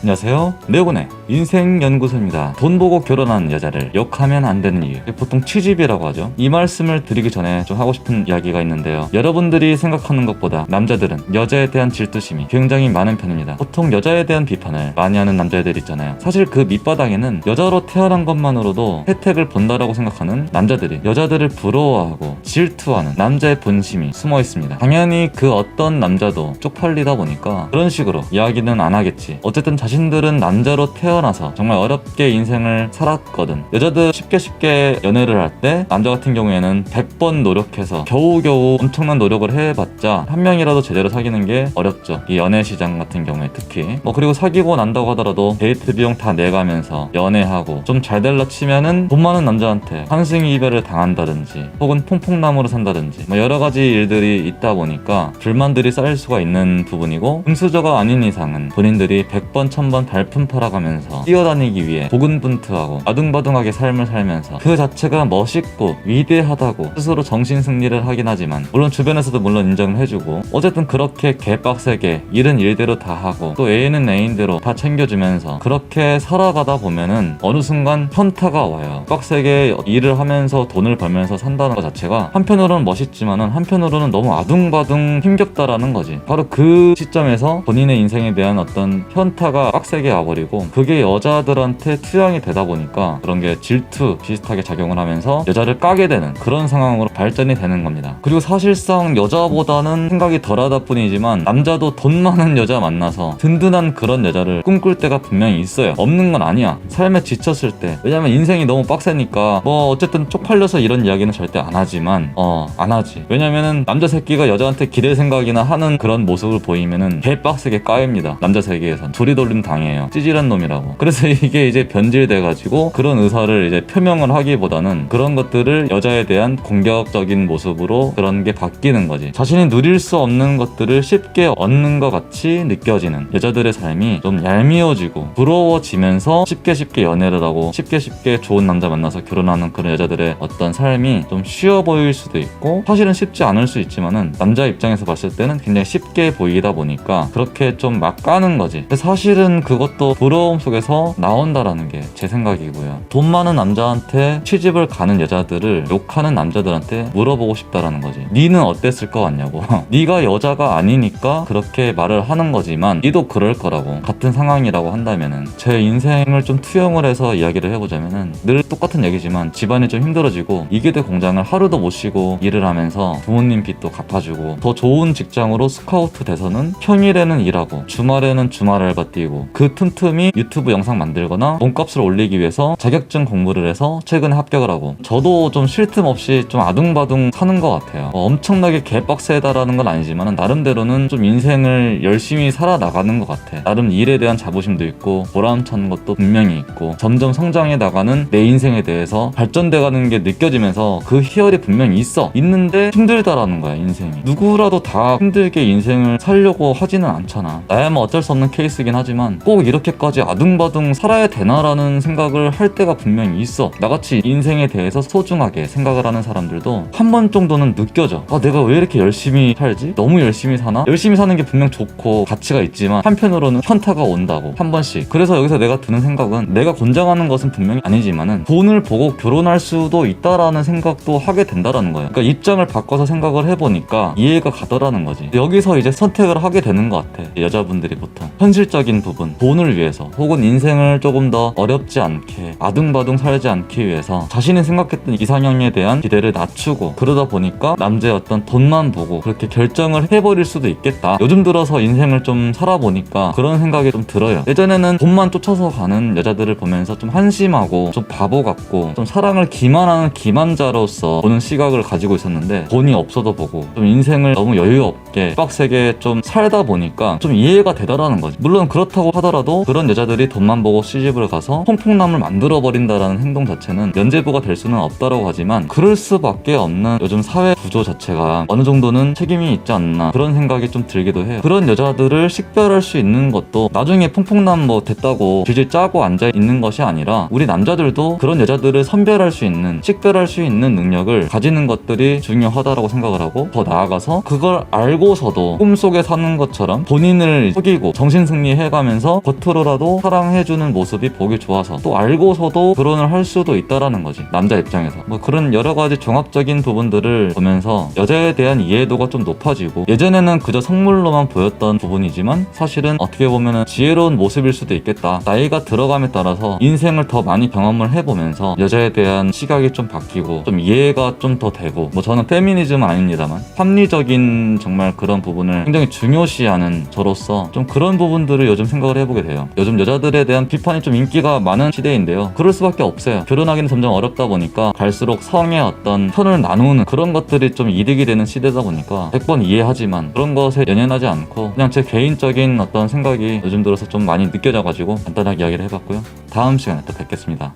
안녕하세요. 네오곤의 인생연구소입니다. 돈 보고 결혼한 여자를 욕하면 안 되는 이유, 보통 취집이라고 하죠. 이 말씀을 드리기 전에 좀 하고 싶은 이야기가 있는데요. 여러분들이 생각하는 것보다 남자들은 여자에 대한 질투심이 굉장히 많은 편입니다. 보통 여자에 대한 비판을 많이 하는 남자애들 있잖아요. 사실 그 밑바닥에는 여자로 태어난 것만으로도 혜택을 본다라고 생각하는 남자들이 여자들을 부러워하고 질투하는 남자의 본심이 숨어 있습니다. 당연히 그 어떤 남자도 쪽팔리다 보니까 그런 식으로 이야기는 안 하겠지. 어쨌든 자신들은 남자로 태어나서 정말 어렵게 인생을 살았거든. 여자들 쉽게 연애를 할 때 남자 같은 경우에는 100번 노력해서 겨우겨우 엄청난 노력을 해봤자 한 명이라도 제대로 사귀는 게 어렵죠. 이 연애 시장 같은 경우에 특히. 그리고 사귀고 난다고 하더라도 데이트 비용 다 내가면서 연애하고 좀 잘 될라 치면은 돈 많은 남자한테 환승 이별을 당한다든지 혹은 퐁퐁남으로 산다든지 여러 가지 일들이 있다 보니까 불만들이 쌓일 수가 있는 부분이고, 금수저가 아닌 이상은 본인들이 100번 1000번 달품팔아가면서 뛰어다니기 위해 고군분투하고 아둥바둥하게 삶을 살면서 그 자체가 멋있고 위대하다고 스스로 정신승리를 하긴 하지만, 물론 주변에서도 물론 인정을 해주고, 어쨌든 그렇게 개빡세게 일은 일대로 다 하고 또 애인은 애인대로 다 챙겨주면서 그렇게 살아가다 보면은 어느 순간 현타가 와요. 빡세게 일을 하면서 돈을 벌면서 산다는 것 자체가 한편으로는 멋있지만은 한편으로는 너무 아둥바둥 힘겹다라는 거지. 바로 그 시점에서 본인의 인생에 대한 어떤 현타가 빡세게 와버리고, 그게 여자들한테 투영이 되다 보니까 그런 게 질투 비슷하게 작용을 하면서 여자를 까게 되는 그런 상황으로 발전이 되는 겁니다. 그리고 사실상 여자보다는 생각이 덜하다 뿐이지만 남자도 돈 많은 여자 만나서 든든한 그런 여자를 꿈꿀 때가 분명히 있어요. 없는 건 아니야. 삶에 지쳤을 때. 왜냐면 인생이 너무 빡세니까 어쨌든 쪽팔려서 이런 이야기는 절대 안 하지만 안 하지. 왜냐면은 남자 새끼가 여자한테 기댈 생각이나 하는 그런 모습을 보이면은 개빡세게 까입니다. 남자 세계에선 조리돌림 당해요. 찌질한 놈이라고. 그래서 이게 이제 변질돼가지고 그런 의사를 이제 표명을 하기보다는 그런 것들을 여자에 대한 공격적인 모습으로 그런 게 바뀌는 거지. 자신이 누릴 수 없는 것들을 쉽게 얻는 것 같이 느껴지는 여자들의 삶이 좀 얄미워지고 부러워지면서 쉽게 연애를 하고 쉽게 좋은 남자 만나서 결혼하는 그런 여자들의 어떤 삶이 좀 쉬워 보일 수도 있고, 사실은 쉽지 않을 수 있지만은 남자 입장에서 봤을 때는 굉장히 쉽게 보이다 보니까 그렇게 좀 막 까는 거지. 근데 사실은 그것도 부러움 속에서 나온다라는 게 제 생각이고요. 돈 많은 남자한테 취집을 가는 여자들을 욕하는 남자들한테 물어보고 싶다라는 거지. 니는 어땠을 것 같냐고. 니가 여자가 아니니까 그렇게 말을 하는 거지만 니도 그럴 거라고. 같은 상황이라고 한다면은 제 인생을 좀 투영을 해서 이야기를 해보자면은 늘 똑같은 얘기지만 집안이 좀 힘들어지고 이계대 공장을 하루도 못 쉬고 일을 하면서 부모님 빚도 갚아주고 더 좋은 직장으로 스카우트 돼서는 평일에는 일하고 주말에는 주말 알바 뛰고 그 틈틈이 유튜브 영상 만들거나 몸값을 올리기 위해서 자격증 공부를 해서 최근에 합격을 하고, 저도 좀 쉴 틈 없이 좀 아둥바둥 사는 것 같아요. 엄청나게 개빡세다라는 건 아니지만 나름대로는 좀 인생을 열심히 살아나가는 것 같아. 나름 일에 대한 자부심도 있고 보람찬 것도 분명히 있고 점점 성장해 나가는 내 인생에 대해서 발전돼가는 게 느껴지면서 그 희열이 분명히 있는데 힘들다라는 거야. 인생이 누구라도 다 힘들게 인생을 살려고 하지는 않잖아. 나야뭐 어쩔 수 없는 케이스긴 하지만 꼭 이렇게까지 아둥바둥 살아야 되나라는 생각을 할 때가 분명히 있어. 나같이 인생에 대해서 소중하게 생각을 하는 사람들도 한 번 정도는 느껴져. 내가 왜 이렇게 열심히 살지? 너무 열심히 사나? 열심히 사는 게 분명 좋고 가치가 있지만 한편으로는 현타가 온다고, 한 번씩. 그래서 여기서 내가 드는 생각은, 내가 권장하는 것은 분명히 아니지만은 돈을 보고 결혼할 수도 있다라는 생각도 하게 된다라는 거예요. 그러니까 입장을 바꿔서 생각을 해보니까 이해가 가더라는 거지. 여기서 이제 선택을 하게 되는 것 같아. 여자분들이 보통 현실적인 부분, 돈을 위해서 혹은 인생을 조금 더 어렵지 않게 아둥바둥 살지 않기 위해서 자신이 생각했던 이상형에 대한 기대를 낮추고, 그러다 보니까 남자의 어떤 돈만 보고 그렇게 결정을 해버릴 수도 있겠다. 요즘 들어서 인생을 좀 살아보니까 그런 생각이 좀 들어요. 예전에는 돈만 쫓아서 가는 여자들을 보면서 좀 한심하고 좀 바보 같고 좀 사랑을 기만하는 기만자로서 보는 시각을 가지고 있었는데, 돈이 없어도 보고 좀 인생을 너무 여유 없게 빡세게 좀 살다 보니까 좀 이해가 되더라는 거지. 물론 그렇다고 하더라도 그런 여자들이 돈만 보고 시집을 가서 퐁퐁남을 만들어버린다라는 행동 자체는 면죄부가 될 수는 없다라고 하지만, 그럴 수밖에 없는 요즘 사회 구조 자체가 어느 정도는 책임이 있지 않나 그런 생각이 좀 들기도 해요. 그런 여자들을 식별할 수 있는 것도 나중에 퐁퐁남 됐다고 질질 짜고 앉아있는 것이 아니라, 우리 남자들도 그런 여자들을 선별할 수 있는, 식별할 수 있는 능력을 가지는 것들이 중요하다라고 생각을 하고, 더 나아가서 그걸 알고서도 꿈속에 사는 것처럼 본인을 속이고 정신승리해가면서 하면서 겉으로라도 사랑해주는 모습이 보기 좋아서 또 알고서도 결혼을 할 수도 있다라는 거지, 남자 입장에서. 뭐 그런 여러 가지 종합적인 부분들을 보면서 여자에 대한 이해도가 좀 높아지고, 예전에는 그저 성물로만 보였던 부분이지만 사실은 어떻게 보면 지혜로운 모습일 수도 있겠다. 나이가 들어감에 따라서 인생을 더 많이 경험을 해보면서 여자에 대한 시각이 좀 바뀌고 좀 이해가 좀 더 되고, 뭐 저는 페미니즘은 아닙니다만 합리적인 정말 그런 부분을 굉장히 중요시하는 저로서 좀 그런 부분들을 요즘 생각을 해보게 돼요. 요즘 여자들에 대한 비판이 좀 인기가 많은 시대인데요, 그럴 수밖에 없어요. 결혼하기는 점점 어렵다 보니까 갈수록 성의 어떤 편을 나누는 그런 것들이 좀 이득이 되는 시대다 보니까 100번 이해하지만 그런 것에 연연하지 않고 그냥 제 개인적인 어떤 생각이 요즘 들어서 좀 많이 느껴져가지고 간단하게 이야기를 해봤고요. 다음 시간에 또 뵙겠습니다.